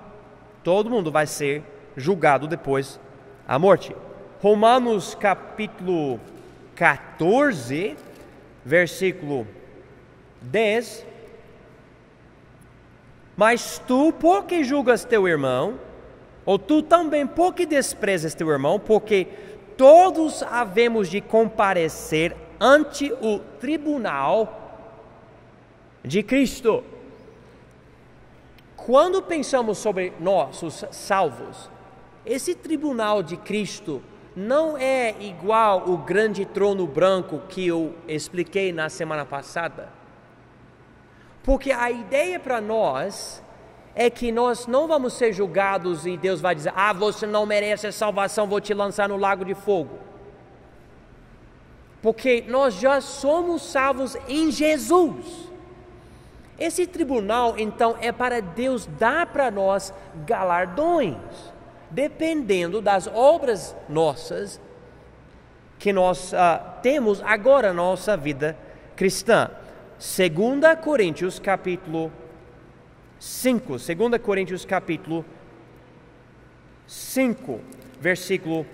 todo mundo vai ser julgado depois da morte. Romanos capítulo 14, versículo 10. Mas tu, por que julgas teu irmão? Ou tu também, por que desprezas teu irmão? Porque todos havemos de comparecer ante o tribunal de Cristo. Quando pensamos sobre nós, os salvos, esse tribunal de Cristo não é igual o grande trono branco que eu expliquei na semana passada. Porque a ideia para nós é que nós não vamos ser julgados e Deus vai dizer: você não merece a salvação, vou te lançar no lago de fogo. Porque nós já somos salvos em Jesus. Esse tribunal, então, é para Deus dar para nós galardões, dependendo das obras nossas que nós temos agora na nossa vida cristã. 2 Coríntios capítulo 5, 2 Coríntios capítulo 5, versículo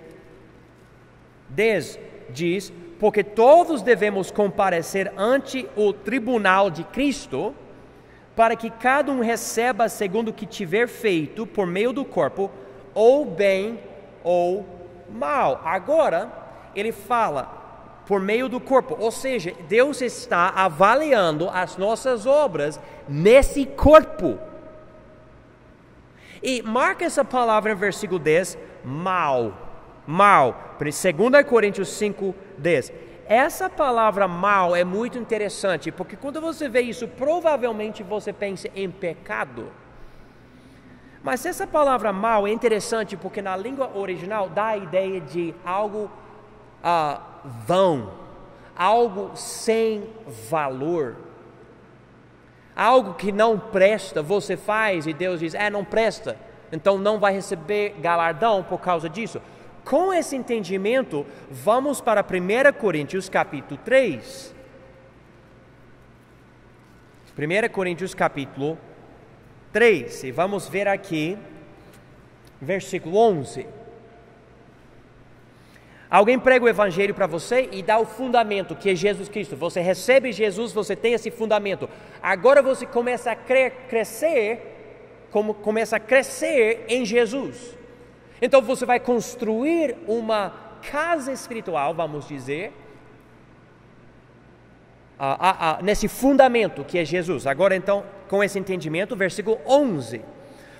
10 diz: porque todos devemos comparecer ante o tribunal de Cristo, para que cada um receba segundo o que tiver feito por meio do corpo, ou bem ou mal. Agora, ele fala por meio do corpo, ou seja, Deus está avaliando as nossas obras nesse corpo. E marca essa palavra em versículo 10, mal. mal. 2 Coríntios 5:10. Essa palavra mal é muito interessante, porque quando você vê isso, provavelmente você pensa em pecado. Mas essa palavra mal é interessante porque na língua original dá a ideia de algo vão, algo sem valor, algo que não presta. Você faz e Deus diz, não presta, então não vai receber galardão por causa disso. Com esse entendimento, vamos para 1 Coríntios capítulo 3. 1 Coríntios capítulo 3, e vamos ver aqui, versículo 11. Alguém prega o evangelho para você e dá o fundamento, que é Jesus Cristo. Você recebe Jesus, você tem esse fundamento. Agora você começa a crescer em Jesus. Então você vai construir uma casa espiritual, vamos dizer, nesse fundamento que é Jesus. Agora então, com esse entendimento, versículo 11.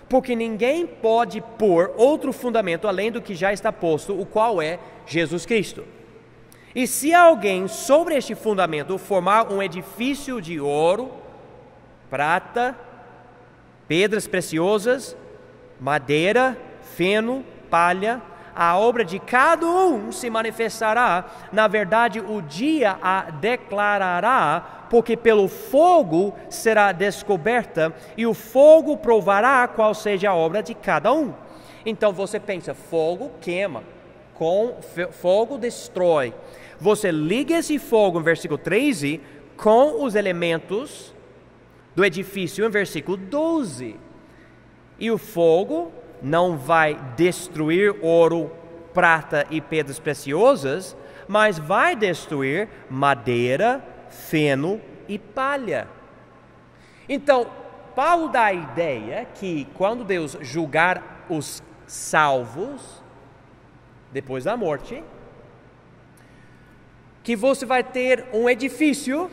Porque ninguém pode pôr outro fundamento além do que já está posto, o qual é Jesus Cristo. E se alguém sobre este fundamento formar um edifício de ouro, prata, pedras preciosas, madeira, feno, palha, a obra de cada um se manifestará. Na verdade, o dia a declarará, porque pelo fogo será descoberta, e o fogo provará qual seja a obra de cada um. Então você pensa, fogo queima, fogo destrói. Você liga esse fogo, em versículo 13, com os elementos do edifício, em versículo 12. E o fogo não vai destruir ouro, prata e pedras preciosas, mas vai destruir madeira, feno e palha. Então, Paulo dá a ideia que quando Deus julgar os salvos, depois da morte, que você vai ter um edifício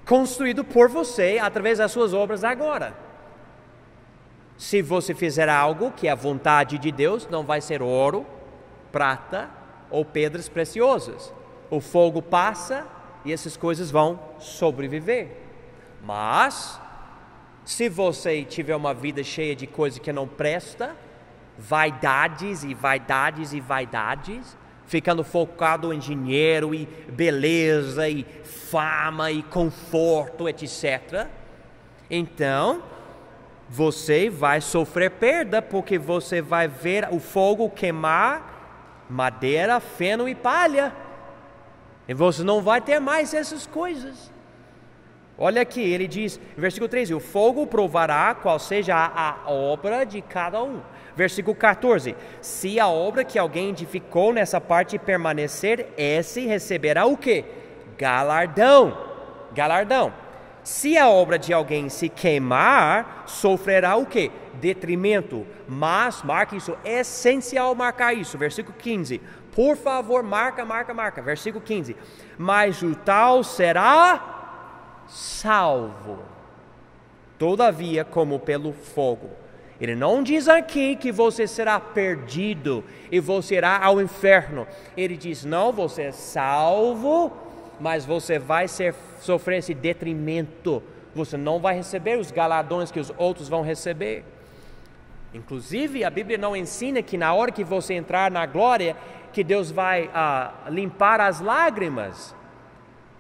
construído por você através das suas obras agora. Se você fizer algo que é a vontade de Deus, não vai ser ouro, prata ou pedras preciosas. O fogo passa e essas coisas vão sobreviver. Mas, se você tiver uma vida cheia de coisas que não presta, vaidades e vaidades e vaidades, ficando focado em dinheiro e beleza e fama e conforto, etc., então você vai sofrer perda, porque você vai ver o fogo queimar madeira, feno e palha, e você não vai ter mais essas coisas. Olha aqui, ele diz, versículo 13, o fogo provará qual seja a obra de cada um. Versículo 14, se a obra que alguém edificou nessa parte permanecer, esse receberá o quê? Galardão. Se a obra de alguém se queimar, sofrerá o quê? Detrimento. Mas, marque isso, é essencial marcar isso. Versículo 15. Por favor, marca. Versículo 15. Mas o tal será salvo, todavia, como pelo fogo. Ele não diz aqui que você será perdido e você irá ao inferno. Ele diz, não, você é salvo, mas você vai sofrer esse detrimento. Você não vai receber os galardões que os outros vão receber. Inclusive, a Bíblia não ensina que na hora que você entrar na glória, que Deus vai limpar as lágrimas.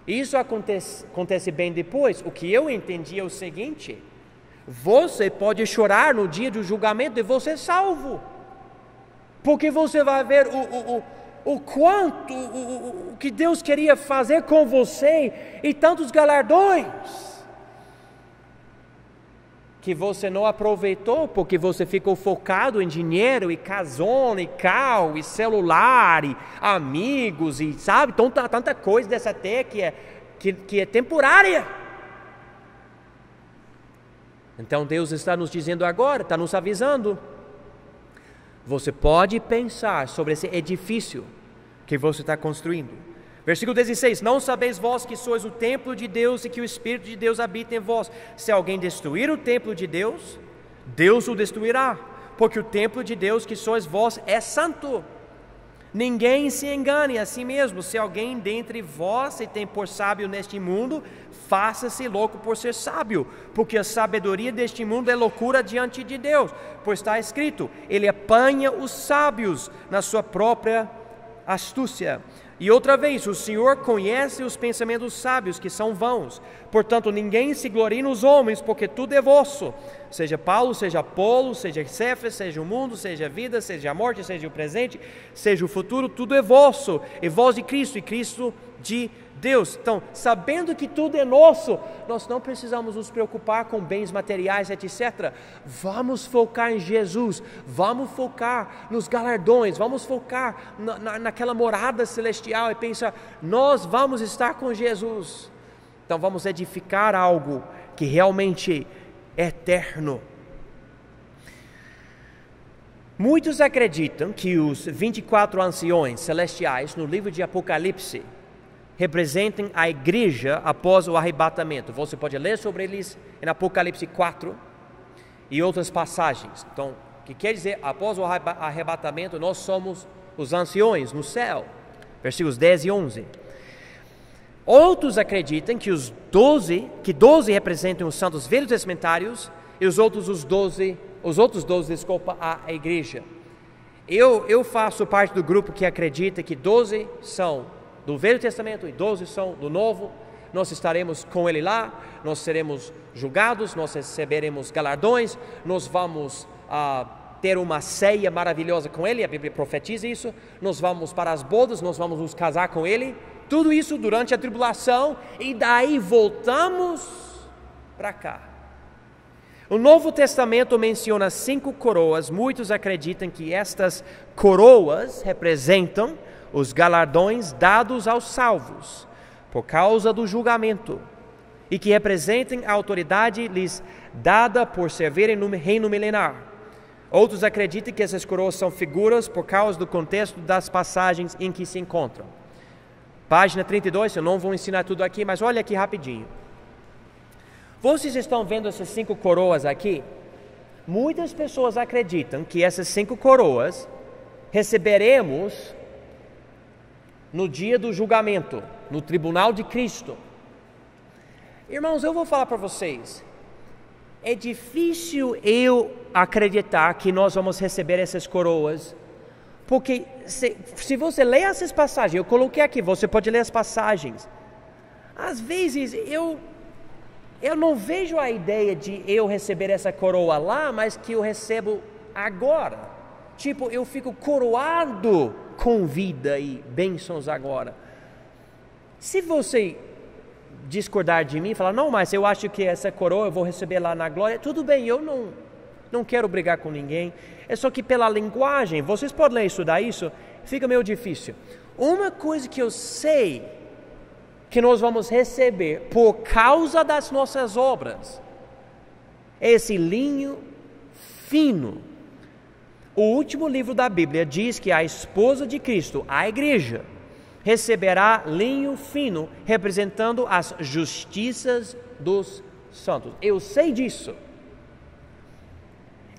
Isso acontece bem depois. O que eu entendi é o seguinte: você pode chorar no dia do julgamento e você é salvo, porque você vai ver o quanto o que Deus queria fazer com você e tantos galardões que você não aproveitou porque você ficou focado em dinheiro e casona e carro e celular e amigos e sabe, tanta coisa dessa terra que é temporária. Então Deus está nos dizendo agora, está nos avisando, você pode pensar sobre esse edifício que você está construindo. Versículo 16, não sabeis vós que sois o templo de Deus e que o Espírito de Deus habita em vós? Se alguém destruir o templo de Deus, Deus o destruirá, porque o templo de Deus que sois vós é santo. Ninguém se engane a si mesmo. Se alguém dentre vós se tem por sábio neste mundo, faça-se louco por ser sábio, porque a sabedoria deste mundo é loucura diante de Deus. Pois está escrito, ele apanha os sábios na sua própria astúcia. E outra vez, o Senhor conhece os pensamentos sábios, que são vãos. Portanto, ninguém se glorie nos homens, porque tudo é vosso. Seja Paulo, seja Apolo, seja Cefas, seja o mundo, seja a vida, seja a morte, seja o presente, seja o futuro, tudo é vosso. E vós de Cristo, e Cristo de Deus. Então, sabendo que tudo é nosso, nós não precisamos nos preocupar com bens materiais, etc. Vamos focar em Jesus, vamos focar nos galardões, vamos focar naquela morada celestial e pensar, nós vamos estar com Jesus. Então vamos edificar algo que realmente é eterno. Muitos acreditam que os 24 anciões celestiais no livro de Apocalipse representem a igreja após o arrebatamento. Você pode ler sobre eles em Apocalipse 4 e outras passagens. Então, o que quer dizer, após o arrebatamento, nós somos os anciões no céu. Versículos 10 e 11. Outros acreditam que os 12 representam os santos velhos testamentários e os outros 12, a igreja. Eu faço parte do grupo que acredita que 12 são do Velho Testamento e 12 são do Novo. Nós estaremos com Ele lá, nós seremos julgados, nós receberemos galardões, nós vamos ter uma ceia maravilhosa com Ele, a Bíblia profetiza isso, nós vamos para as bodas, nós vamos nos casar com Ele, tudo isso durante a tribulação, e daí voltamos para cá. O Novo Testamento menciona 5 coroas. Muitos acreditam que estas coroas representam os galardões dados aos salvos por causa do julgamento, e que representem a autoridade lhes dada por servirem no reino milenar. Outros acreditam que essas coroas são figuras por causa do contexto das passagens em que se encontram. Página 32, eu não vou ensinar tudo aqui, mas olha aqui rapidinho. Vocês estão vendo essas 5 coroas aqui? Muitas pessoas acreditam que essas 5 coroas receberemos no dia do julgamento, no tribunal de Cristo. Irmãos, eu vou falar para vocês, é difícil eu acreditar que nós vamos receber essas coroas, porque se você ler essas passagens, eu coloquei aqui, você pode ler as passagens, às vezes eu não vejo a ideia de eu receber essa coroa lá, mas que eu recebo agora. Tipo, eu fico coroado com vida e bênçãos agora. Se você discordar de mim e falar, não, mas eu acho que essa coroa eu vou receber lá na glória, tudo bem, eu não quero brigar com ninguém. É só que pela linguagem, vocês podem ler e estudar isso, fica meio difícil. Uma coisa que eu sei que nós vamos receber por causa das nossas obras é esse linho fino. O último livro da Bíblia diz que a esposa de Cristo, a igreja, receberá linho fino, representando as justiças dos santos. Eu sei disso.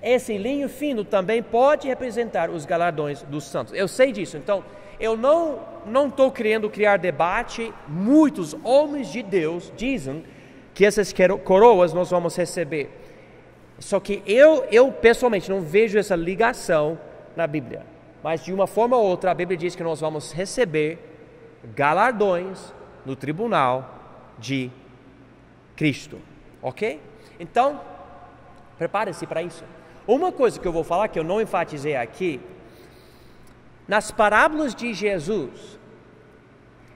Esse linho fino também pode representar os galardões dos santos. Eu sei disso. Então, eu não estou querendo criar debate. Muitos homens de Deus dizem que essas coroas nós vamos receber. Só que eu pessoalmente não vejo essa ligação na Bíblia. Mas de uma forma ou outra a Bíblia diz que nós vamos receber galardões no tribunal de Cristo. Ok? Então, prepare-se para isso. Uma coisa que eu vou falar que eu não enfatizei aqui, nas parábolas de Jesus,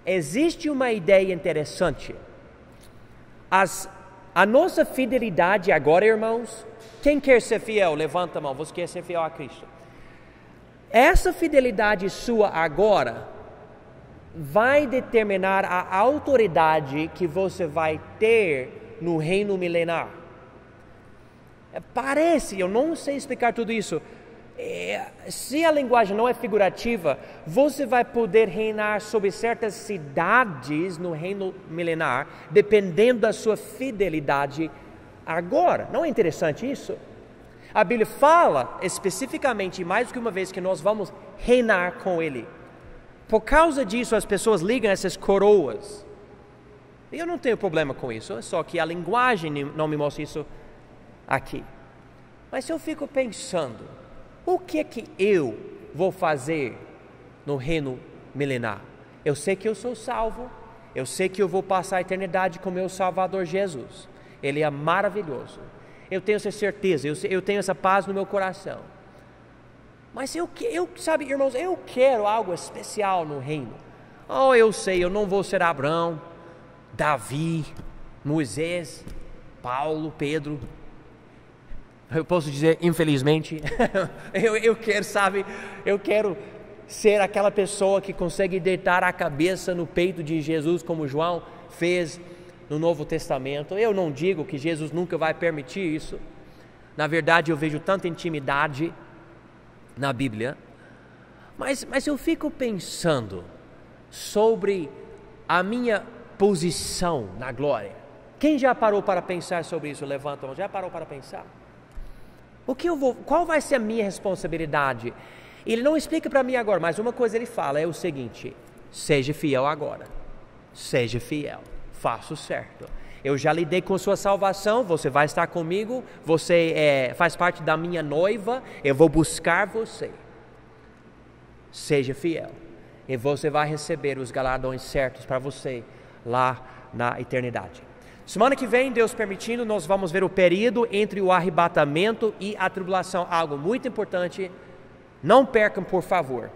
existe uma ideia interessante. A nossa fidelidade agora, irmãos, quem quer ser fiel? Levanta a mão, você quer ser fiel a Cristo. Essa fidelidade sua agora vai determinar a autoridade que você vai ter no reino milenar. Parece, eu não sei explicar tudo isso. Se a linguagem não é figurativa, você vai poder reinar sobre certas cidades no reino milenar, dependendo da sua fidelidade agora. Não é interessante isso? A Bíblia fala especificamente, mais do que uma vez, que nós vamos reinar com Ele. por causa disso as pessoas ligam essas coroas. Eu não tenho problema com isso, só que a linguagem não me mostra isso aqui. Mas eu fico pensando, o que é que eu vou fazer no reino milenar? Eu sei que eu sou salvo, eu sei que eu vou passar a eternidade com meu Salvador Jesus. Ele é maravilhoso. Eu tenho essa certeza, eu tenho essa paz no meu coração. Mas sabe, irmãos, eu quero algo especial no reino. Oh, eu sei, eu não vou ser Abraão, Davi, Moisés, Paulo, Pedro. Eu posso dizer, infelizmente, eu quero ser aquela pessoa que consegue deitar a cabeça no peito de Jesus, como João fez no Novo Testamento. Eu não digo que Jesus nunca vai permitir isso. Na verdade, eu vejo tanta intimidade na Bíblia. Mas eu fico pensando sobre a minha posição na glória. Quem já parou para pensar sobre isso? Levanta a mão. Já parou para pensar? Qual vai ser a minha responsabilidade? Ele não explica para mim agora, mas uma coisa ele fala, é o seguinte: seja fiel agora. Seja fiel. Faça o certo. Eu já lidei com sua salvação, você vai estar comigo, você faz parte da minha noiva, eu vou buscar você. Seja fiel. E você vai receber os galardões certos para você lá na eternidade. Semana que vem, Deus permitindo, nós vamos ver o período entre o arrebatamento e a tribulação. Algo muito importante. Não percam, por favor.